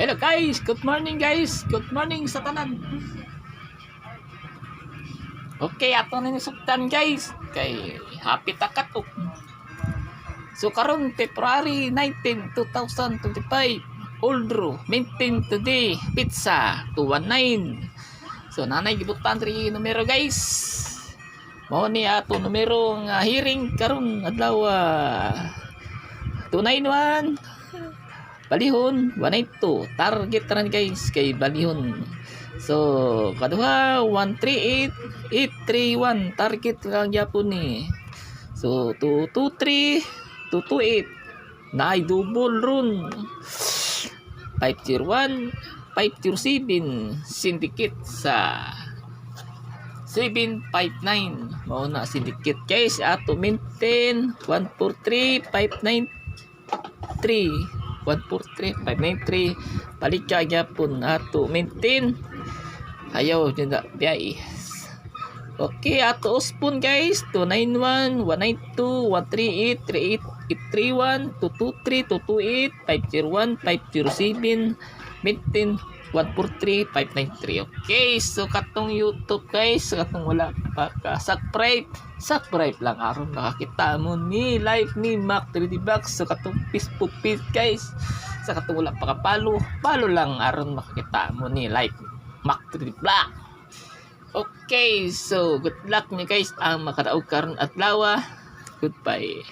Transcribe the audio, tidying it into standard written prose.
Hello guys, good morning guys. Good morning sa tanan. Okay, ato na nisugtan guys. Kay happy takatok. So karon February 19, 2025. Oldro, maintain today, pizza 219. So nanay gibutan ri numero guys. Mao ni ato numero nga hearing karon adlaw 291. Balihon 182 target ran guys kay balihon. So kaduha 138831 target lang gyapon ni. So 223 228 naay double run 501 507 syndicate sa 759 mao na syndicate guys ato maintain 143 593 143 593 balik ka gyapon ato maintain ayaw jud na biyay. Okay, ato uspon guys 291 192 138 38 831 223 228 501 507 maintain 143 593. Okay, so katong YouTube guys, katong wala pa ka subscribe lang aron makakita mo ni live ni Mac 3D Box. So katong Facebook page guys, sa katong wala pa ka follow lang aron makakita mo ni live Mac 3D Vlog. Okay, so good luck ni guys ang makadaog karon adlaw. Goodbye.